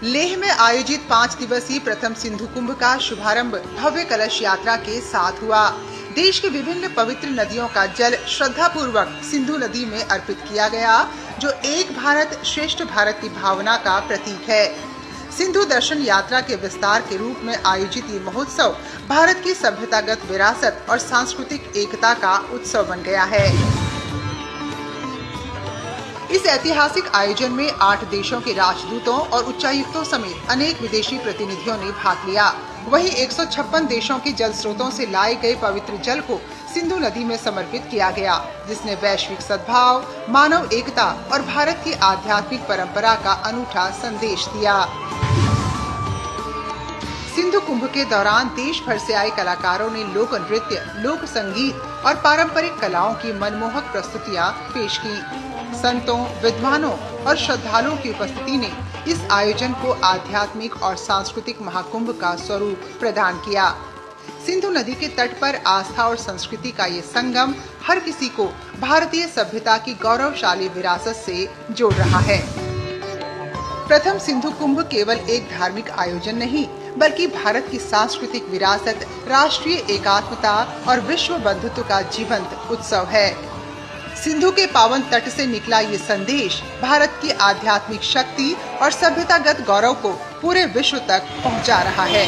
लेह में आयोजित 5 दिवसीय प्रथम सिंधु कुंभ का शुभारंभ भव्य कलश यात्रा के साथ हुआ। देश की विभिन्न पवित्र नदियों का जल श्रद्धा पूर्वक सिंधु नदी में अर्पित किया गया, जो एक भारत श्रेष्ठ भारत की भावना का प्रतीक है। सिंधु दर्शन यात्रा के विस्तार के रूप में आयोजित ये महोत्सव भारत की सभ्यतागत विरासत और सांस्कृतिक एकता का उत्सव बन गया है। इस ऐतिहासिक आयोजन में 8 देशों के राजदूतों और उच्चायुक्तों समेत अनेक विदेशी प्रतिनिधियों ने भाग लिया। वहीं 156 देशों के जल स्रोतों से लाए गए पवित्र जल को सिंधु नदी में समर्पित किया गया, जिसने वैश्विक सद्भाव, मानव एकता और भारत की आध्यात्मिक परंपरा का अनूठा संदेश दिया। सिंधु कुंभ के दौरान देश भर से आए कलाकारों ने लोक नृत्य, लोक संगीत और पारंपरिक कलाओं की मनमोहक प्रस्तुतियां पेश की। संतों, विद्वानों और श्रद्धालुओं की उपस्थिति ने इस आयोजन को आध्यात्मिक और सांस्कृतिक महाकुंभ का स्वरूप प्रदान किया। सिंधु नदी के तट पर आस्था और संस्कृति का ये संगम हर किसी को भारतीय सभ्यता की गौरवशाली विरासत से जोड़ रहा है। प्रथम सिंधु कुंभ केवल एक धार्मिक आयोजन नहीं, बल्कि भारत की सांस्कृतिक विरासत, राष्ट्रीय एकात्मता और विश्व बंधुत्व का जीवंत उत्सव है। सिंधु के पावन तट से निकला ये संदेश भारत की आध्यात्मिक शक्ति और सभ्यतागत गौरव को पूरे विश्व तक पहुंचा रहा है।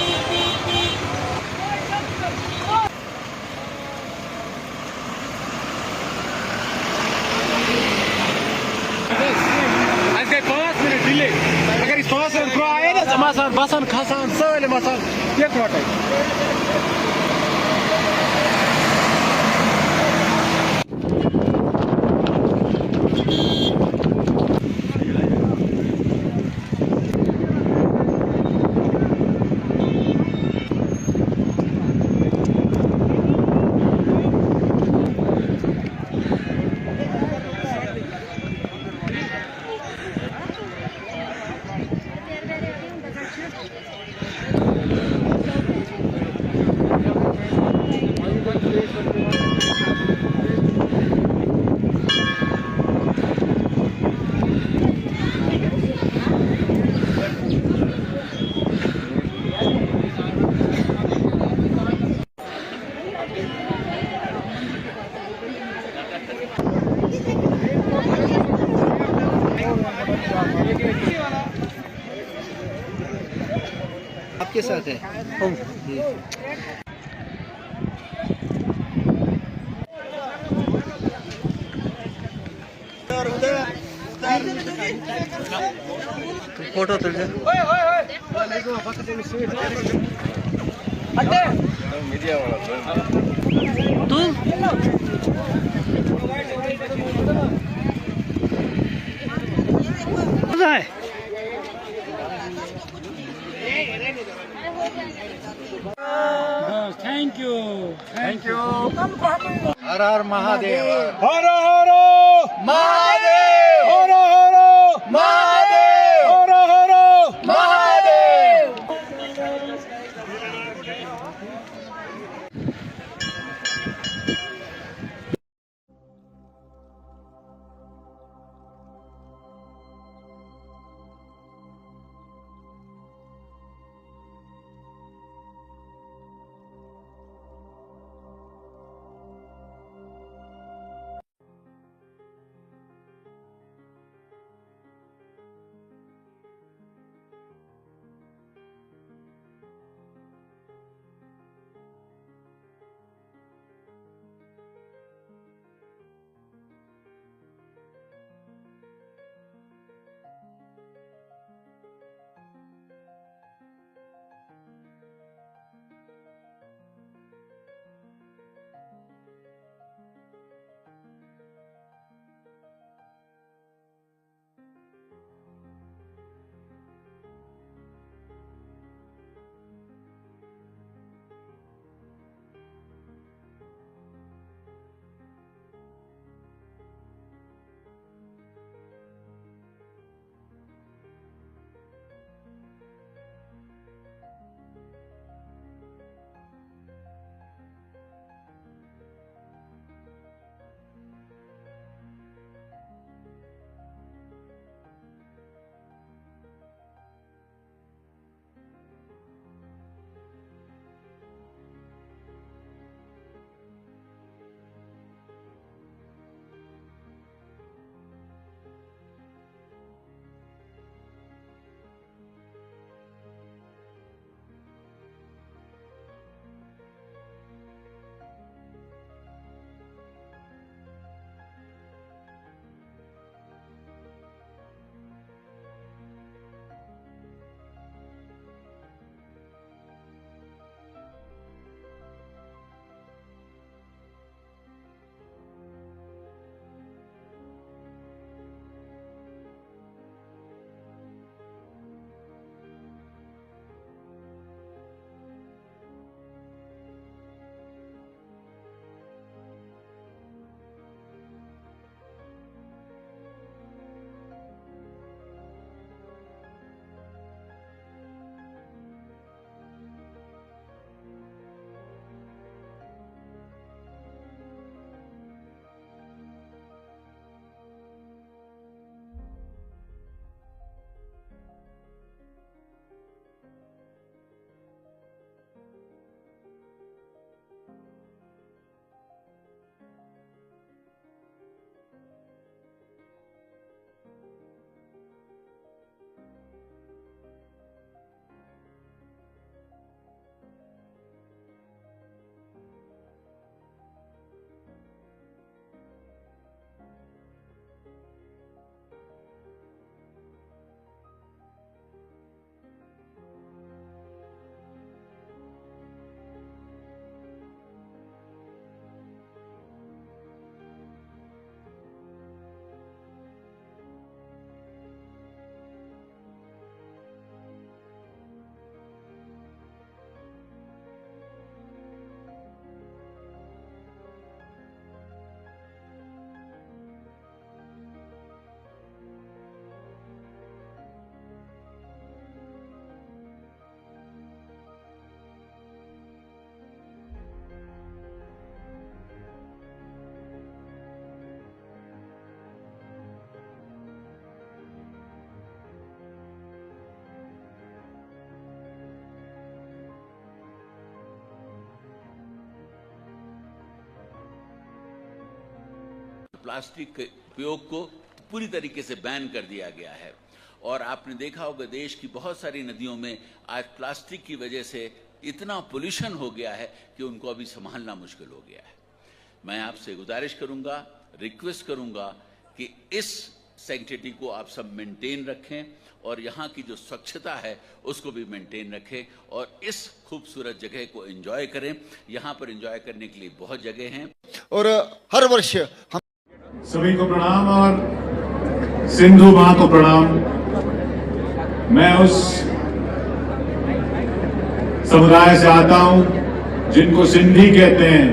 अगर इस 5 मिनट ब्रो आए ना समासान बसन खसान साले मसान एक वाटे आपके साथ है। फोटो तुल मीडिया वाला तू thank you. Her her Mahadev, her her Mahadev, her her Mahadev, her her Mahadev. Plastic के उपयोग को पूरी तरीके से बैन कर दिया गया है। और आपने देखा होगा देश की बहुत सारी नदियों में आज प्लास्टिक की वजह से इतना पोल्यूशन हो गया है कि उनको अभी संभालना मुश्किल हो गया है। मैं आपसे गुजारिश करूंगा, रिक्वेस्ट करूंगा कि इस सैंक्टिटी को आप सब मेंटेन रखें और यहाँ की जो स्वच्छता है उसको भी मेंटेन रखें और इस खूबसूरत जगह को एंजॉय करें। यहाँ पर एंजॉय करने के लिए बहुत जगह हैं और हर वर्ष हम सभी को प्रणाम और सिंधु मां को प्रणाम। मैं उस समुदाय से आता हूं जिनको सिंधी कहते हैं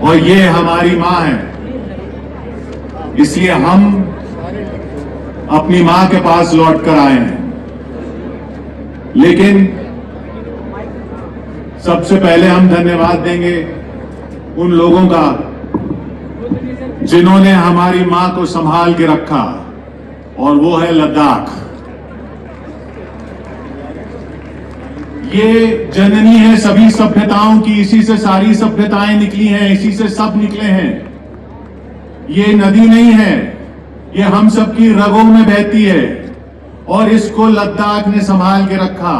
और ये हमारी मां है, इसलिए हम अपनी मां के पास लौट कर आए हैं। लेकिन सबसे पहले हम धन्यवाद देंगे उन लोगों का जिन्होंने हमारी मां को संभाल के रखा, और वो है लद्दाख। ये जननी है सभी सभ्यताओं की, इसी से सारी सभ्यताएं निकली हैं, इसी से सब निकले हैं। ये नदी नहीं है, ये हम सबकी रगों में बहती है और इसको लद्दाख ने संभाल के रखा।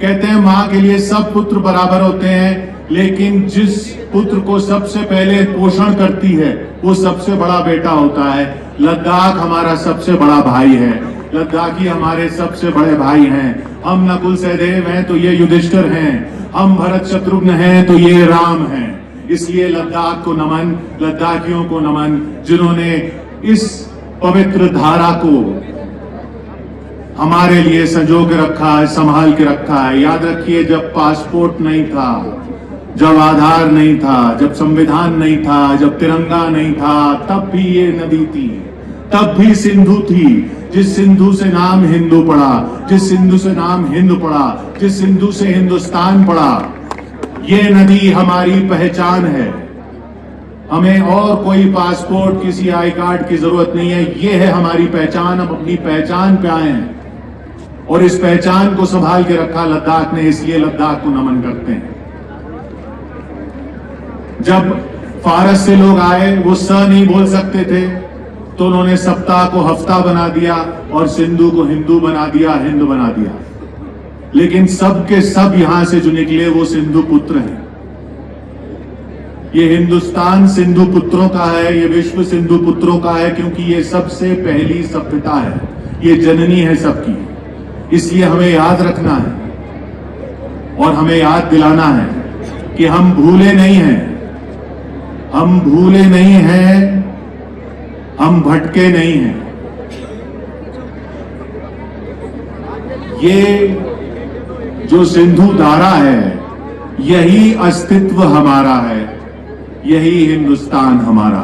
कहते हैं मां के लिए सब पुत्र बराबर होते हैं, लेकिन जिस पुत्र को सबसे पहले पोषण करती है वो सबसे बड़ा बेटा होता है। लद्दाख हमारा सबसे बड़ा भाई है, लद्दाखी हमारे सबसे बड़े भाई हैं। हम नकुल सहदेव हैं तो ये युधिष्ठिर हैं, हम भरत शत्रुघ्न हैं तो ये राम हैं। इसलिए लद्दाख को नमन, लद्दाखियों को नमन, जिन्होंने इस पवित्र धारा को हमारे लिए संजो के रखा है, संभाल के रखा है। याद रखिए, जब पासपोर्ट नहीं था, जब आधार नहीं था, जब संविधान नहीं था, जब तिरंगा नहीं था, तब भी ये नदी थी, तब भी सिंधु थी। जिस सिंधु से नाम हिंदू पड़ा, जिस सिंधु से नाम हिंद पड़ा, जिस सिंधु से हिंदुस्तान पड़ा, ये नदी हमारी पहचान है। हमें और कोई पासपोर्ट, किसी आई कार्ड की जरूरत नहीं है, ये है हमारी पहचान। हम अपनी पहचान पे आए हैं और इस पहचान को संभाल के रखा लद्दाख ने, इसलिए लद्दाख को नमन करते हैं। जब फारस से लोग आए, वो स नहीं बोल सकते थे, तो उन्होंने सप्ताह को हफ्ता बना दिया और सिंधु को हिंदू बना दिया, हिंद बना दिया। लेकिन सब के सब यहां से जो निकले वो सिंधु पुत्र हैं। ये हिंदुस्तान सिंधु पुत्रों का है, ये विश्व सिंधु पुत्रों का है, क्योंकि ये सबसे पहली सभ्यता है, ये जननी है सबकी। इसलिए हमें याद रखना है और हमें याद दिलाना है कि हम भूले नहीं हैं, हम भूले नहीं हैं, हम भटके नहीं हैं। ये जो सिंधु धारा है, यही अस्तित्व हमारा है, यही हिंदुस्तान हमारा।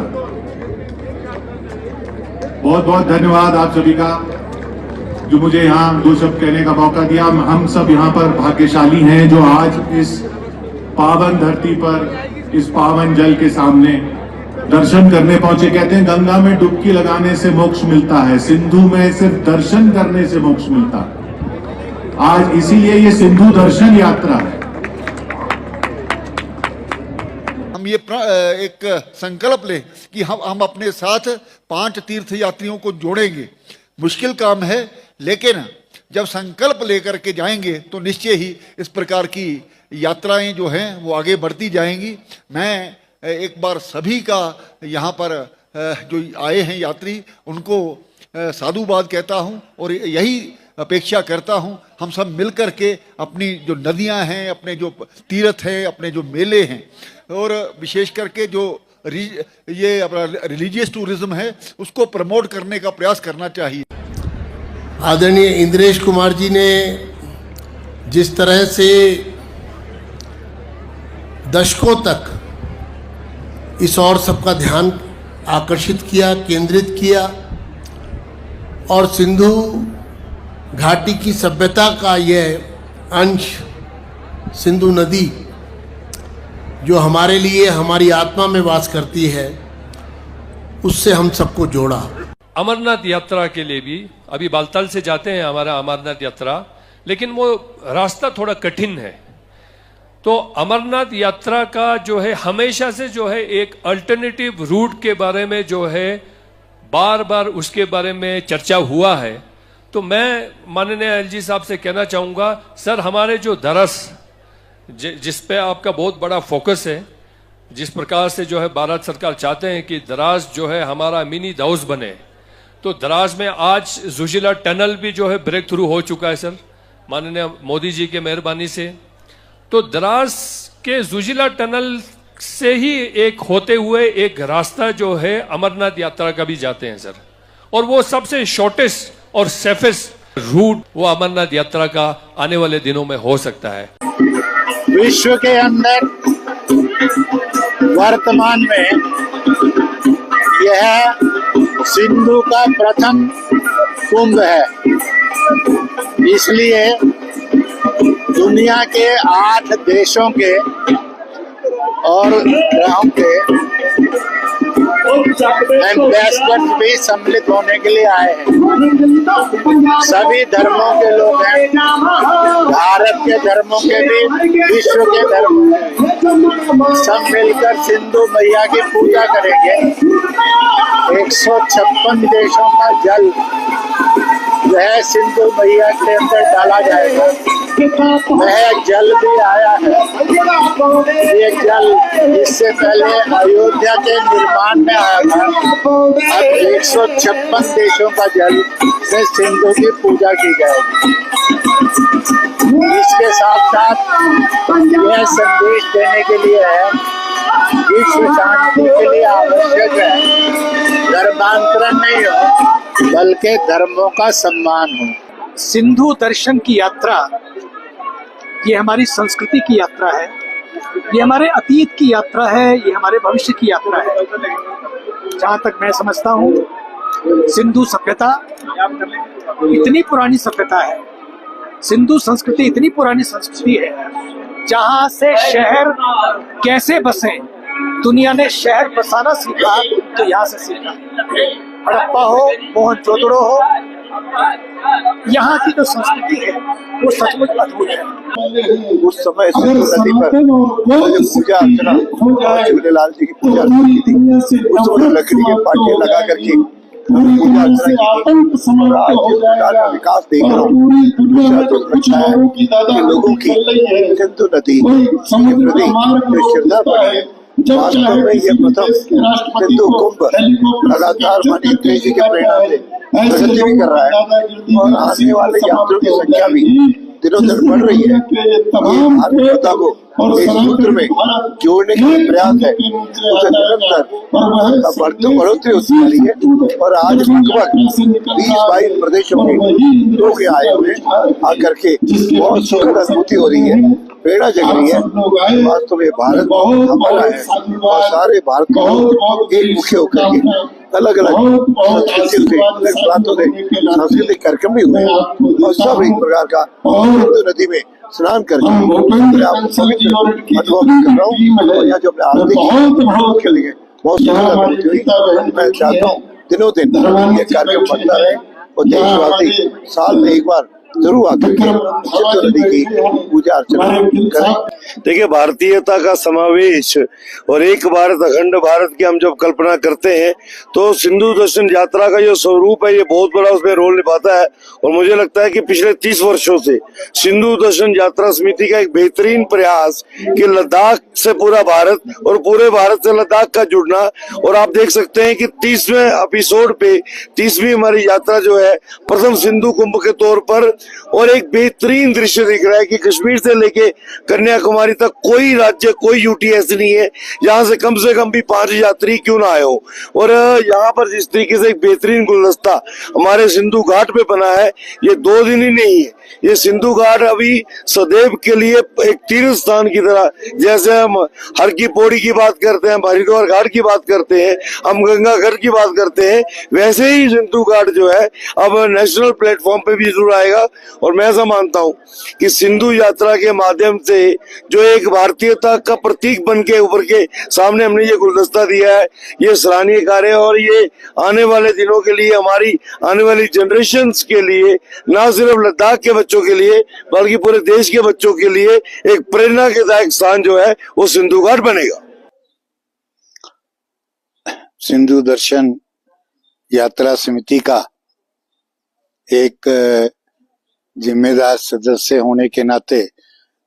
बहुत बहुत धन्यवाद आप सभी का जो मुझे यहां दो शब्द कहने का मौका दिया। हम सब यहां पर भाग्यशाली हैं जो आज इस पावन धरती पर, इस पावन जल के सामने दर्शन करने पहुंचे। कहते हैं गंगा में डुबकी लगाने से मोक्ष मिलता है, सिंधु में सिर्फ दर्शन करने से मोक्ष मिलता है। आज इसीलिए ये सिंधु दर्शन यात्रा है। हम ये एक संकल्प लें कि हम अपने साथ 5 तीर्थ यात्रियों को जोड़ेंगे। मुश्किल काम है, लेकिन जब संकल्प लेकर के जाएंगे तो निश्चय ही इस प्रकार की यात्राएं जो हैं वो आगे बढ़ती जाएंगी। मैं एक बार सभी का यहाँ पर जो आए हैं यात्री, उनको साधुवाद कहता हूँ और यही अपेक्षा करता हूँ हम सब मिलकर के अपनी जो नदियाँ हैं, अपने जो तीर्थ हैं, अपने जो मेले हैं, और विशेष करके जो ये अपना रिलीजियस टूरिज्म है उसको प्रमोट करने का प्रयास करना चाहिए। आदरणीय इंद्रेश कुमार जी ने जिस तरह से दशकों तक इस और सबका ध्यान आकर्षित किया, केंद्रित किया, और सिंधु घाटी की सभ्यता का यह अंश सिंधु नदी जो हमारे लिए, हमारी आत्मा में वास करती है, उससे हम सबको जोड़ा। अमरनाथ यात्रा के लिए भी अभी बालताल से जाते हैं हमारा अमरनाथ यात्रा, लेकिन वो रास्ता थोड़ा कठिन है। तो अमरनाथ यात्रा का जो है हमेशा से जो है एक अल्टरनेटिव रूट के बारे में जो है बार बार उसके बारे में चर्चा हुआ है। तो मैं माननीय एलजी साहब से कहना चाहूँगा, सर हमारे जो दरस जिस पे आपका बहुत बड़ा फोकस है, जिस प्रकार से जो है भारत सरकार चाहते हैं कि दराज जो है हमारा मिनी दाउस बने, तो दराज में आज जोजिला टनल भी जो है ब्रेक थ्रू हो चुका है सर, माननीय मोदी जी के मेहरबानी से। तो दराज के जोजिला टनल से ही एक होते हुए एक रास्ता जो है अमरनाथ यात्रा का भी जाते हैं सर, और वो सबसे शॉर्टेस्ट और सेफेस्ट रूट वो अमरनाथ यात्रा का आने वाले दिनों में हो सकता है। विश्व के अंदर वर्तमान में यह सिंधु का प्रथम कुंभ है, इसलिए दुनिया के 8 देशों के और ग्रहों के एम्बेसडर्स भी सम्मिलित होने के लिए आए हैं। सभी धर्मों के लोग हैं, भारत के धर्मों के भी, विश्व के धर्मों सब मिलकर सिंधु मैया की पूजा करेंगे। 156 देशों का जल वह सिंधु मैया के अंदर डाला जाएगा। वह जल भी आया है, ये जल इससे पहले अयोध्या के निर्माण में आया था। अब 156 देशों का जल से सिंधु की पूजा की जाएगी। इसके साथ साथ यह संदेश देने के लिए है, विश्व शांति के लिए आवश्यक है धर्मांतरण नहीं हो बल्कि धर्मों का सम्मान हो। सिंधु दर्शन की यात्रा ये हमारी संस्कृति की यात्रा है, ये हमारे अतीत की यात्रा है, ये हमारे भविष्य की यात्रा है। जहाँ तक मैं समझता हूँ, सिंधु सभ्यता इतनी पुरानी सभ्यता है, सिंधु संस्कृति इतनी पुरानी संस्कृति है, जहाँ से शहर कैसे बसे, दुनिया ने शहर बसाना सीखा तो यहाँ से सीखा। हड़प्पा हो, मोहनजोदड़ो हो, यहाँ की जो संस्कृति है वो सचमुच अद्भुत है। उस समय सिंधु नदी पर पूजा अर्चना झूलेलाल जी की पूजा अर्चना की थी। उस समय लकड़ी के पाटे लगा करके पूजा अर्चना की थी। और आज जिस प्रकार का विकास देख रहा हूँ, तो अच्छा है कि लोगों की सिंधु नदी के प्रति जो श्रद्धा बढ़ी है। वास्तव में ये प्रथम सिंधु कुंभ लगातार माननीय तेजी के परिणाम से प्रगति भी कर रहा है और आने वाले यात्रियों की संख्या भी दिनों दिन बढ़ रही है। ये भारतीयता को एक सूत्र में जोड़ने का प्रयास है, उसे निरंतर बढ़ोतरी होती वाली है। और आज लगभग 20-22 प्रदेशों के लोग आए हुए आकर के बहुत सुखद अनुभूति हो रही है, प्रेरणा जग रही है। वास्तव में भारत हमारा है और सारे भारत के लोग एक मुख्य होकर के अलग अलग बातों से सांस्कृतिक कार्यक्रम भी हुए और सब एक प्रकार का सिंधु नदी में स्नान करके अनुभव कर रहा हूँ। और यहाँ जो अपने आर्थिक के लिए बहुत सुंदर, मैं चाहता हूँ दिनों दिन ये कार्यक्रम बनता रहे और देशवासी साल में एक बार जरूर आकर सिंधु नदी की पूजा अर्चना करें। देखिए, भारतीयता का समावेश और एक भारत अखंड भारत की हम जब कल्पना करते हैं तो सिंधु दर्शन यात्रा का जो स्वरूप है ये बहुत बड़ा उसमें रोल निभाता है। और मुझे लगता है कि पिछले 30 वर्षों से सिंधु दर्शन यात्रा समिति का एक बेहतरीन प्रयास कि लद्दाख से पूरा भारत और पूरे भारत से लद्दाख का जुड़ना। और आप देख सकते हैं कि 30वें एपिसोड पे 30वीं हमारी यात्रा जो है प्रथम सिंधु कुंभ के तौर पर, और एक बेहतरीन दृश्य दिख रहा है कि कश्मीर से लेके कन्याकुमारी तक कोई राज्य कोई यूटी ऐसी नहीं है जहां से कम भी 5 यात्री क्यों ना आए हो। और यहाँ पर जिस तरीके से एक बेहतरीन गुलदस्ता हमारे सिंधु घाट पे बना है, ये 2 दिन ही नहीं है, ये सिंधु घाट अभी सदैव के लिए एक तीर्थ स्थान की तरह, जैसे हम हर की पौड़ी की बात करते हैं, हरिद्वार घाट की बात करते हैं, हम गंगा घाट की बात करते हैं, वैसे ही सिंधु घाट जो है अब नेशनल प्लेटफॉर्म पे भी जरूर आएगा। और मैं ऐसा मानता हूँ कि सिंधु यात्रा के माध्यम से जो एक भारतीयता का प्रतीक बन के उभर के सामने हमने ये गुलदस्ता दिया है, ये सराहनीय कार्य है। और ये आने वाले दिनों के लिए, हमारी आने वाली जनरेशन्स के लिए, ना सिर्फ लद्दाख के बच्चों के लिए बल्कि पूरे देश के बच्चों के लिए एक प्रेरणा के दायक स्थान जो है वो सिंधु घाट बनेगा। सिंधु दर्शन यात्रा समिति का एक जिम्मेदार सदस्य होने के नाते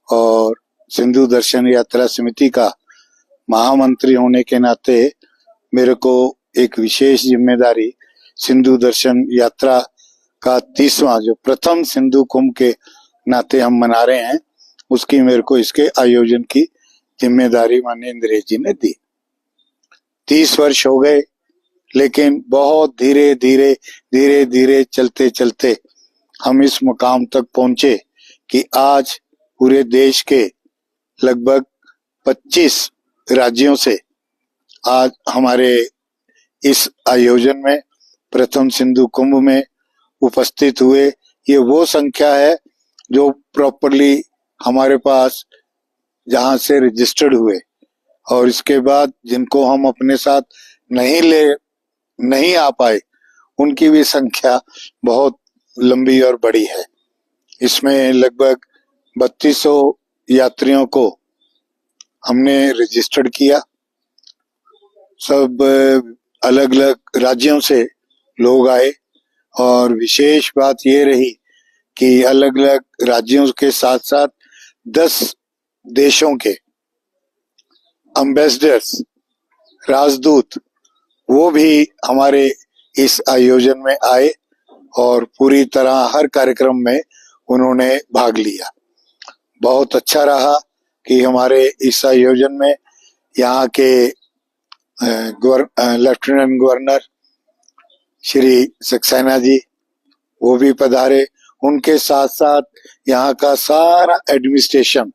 और सिंधु दर्शन यात्रा समिति का महामंत्री होने के नाते मेरे को एक विशेष जिम्मेदारी सिंधु दर्शन यात्रा का 30वां जो प्रथम सिंधु कुंभ के नाते हम मना रहे हैं, उसकी मेरे को इसके आयोजन की जिम्मेदारी माननीय इंद्रेश जी ने दी। 30 वर्ष हो गए, लेकिन बहुत धीरे धीरे चलते चलते हम इस मुकाम तक पहुंचे कि आज पूरे देश के लगभग 25 राज्यों से आज हमारे इस आयोजन में, प्रथम सिंधु कुंभ में उपस्थित हुए। ये वो संख्या है जो प्रॉपरली हमारे पास जहां से रजिस्टर्ड हुए, और इसके बाद जिनको हम अपने साथ नहीं आ पाए उनकी भी संख्या बहुत लंबी और बड़ी है। इसमें लगभग 3200 यात्रियों को हमने रजिस्टर्ड किया। सब अलग अलग राज्यों से लोग आए, और विशेष बात ये रही कि अलग अलग राज्यों के साथ साथ 10 देशों के एम्बेसडर्स, राजदूत, वो भी हमारे इस आयोजन में आए और पूरी तरह हर कार्यक्रम में उन्होंने भाग लिया। बहुत अच्छा रहा कि हमारे इस आयोजन में यहाँ के लेफ्टिनेंट गवर्नर श्री सक्सेना जी वो भी पधारे। उनके साथ साथ यहाँ का सारा एडमिनिस्ट्रेशन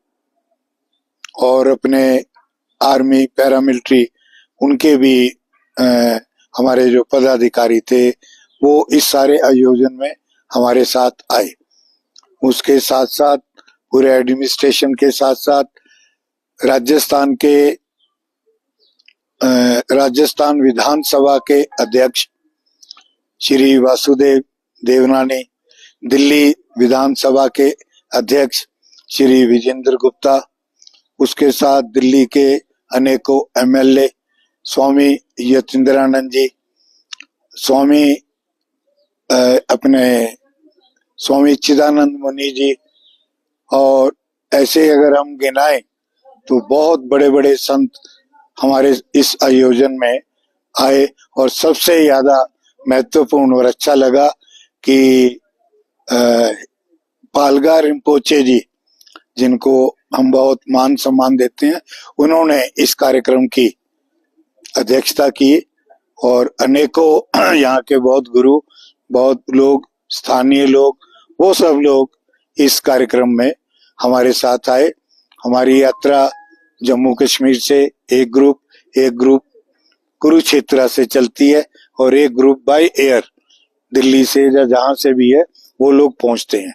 और अपने आर्मी, पैरामिलिट्री, उनके भी हमारे जो पदाधिकारी थे वो इस सारे आयोजन में हमारे साथ आए। उसके साथ साथ पूरे एडमिनिस्ट्रेशन के साथ साथ राजस्थान के राजस्थान विधानसभा के अध्यक्ष श्री वासुदेव देवनानी, दिल्ली विधानसभा के अध्यक्ष श्री विजेंद्र गुप्ता, उसके साथ दिल्ली के अनेकों एमएलए, स्वामी यतीन्द्रानंद जी, स्वामी चिदानंद मुनि जी, और ऐसे अगर हम गिनाएं तो बहुत बड़े बड़े संत हमारे इस आयोजन में आए। और सबसे ज्यादा महत्वपूर्ण और अच्छा लगा कि पालगा रिम्पोचे जी, जिनको हम बहुत मान सम्मान देते हैं, उन्होंने इस कार्यक्रम की अध्यक्षता की, और अनेकों यहाँ के बहुत गुरु, बहुत लोग, स्थानीय लोग, वो सब लोग इस कार्यक्रम में हमारे साथ आए। हमारी यात्रा जम्मू कश्मीर से एक ग्रुप कुरुक्षेत्र से चलती है, और एक ग्रुप बाय एयर दिल्ली से या जहां से भी है वो लोग पहुंचते हैं,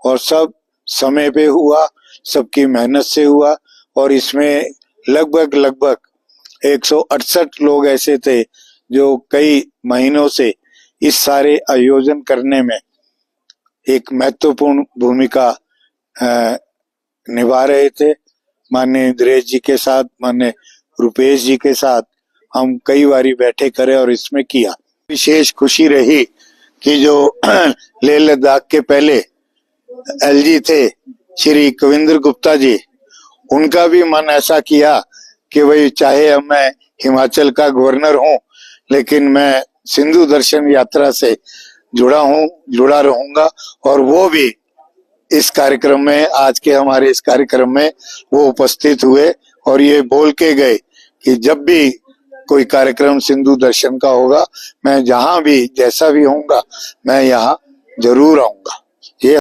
और सब समय पे हुआ, सबकी मेहनत से हुआ। और इसमें लगभग 168 लोग ऐसे थे जो कई महीनों से इस सारे आयोजन करने में एक महत्वपूर्ण भूमिका निभा रहे थे। माननीय इंद्रेश जी के साथ, माननीय रुपेश जी के साथ हम कई बारी बैठे करे और इसमें किया। विशेष खुशी रही कि जो लेह लद्दाख के पहले एलजी थे श्री कविंद्र गुप्ता जी, उनका भी मन ऐसा किया कि भाई चाहे अब मैं हिमाचल का गवर्नर हूं, लेकिन मैं सिंधु दर्शन यात्रा से जुड़ा रहूंगा। और वो भी इस कार्यक्रम में, आज के हमारे इस कार्यक्रम में वो उपस्थित हुए, और ये बोल के गए कि जब भी कोई कार्यक्रम सिंधु दर्शन का होगा, मैं जहां भी जैसा भी होऊंगा, मैं यहाँ जरूर आऊंगा।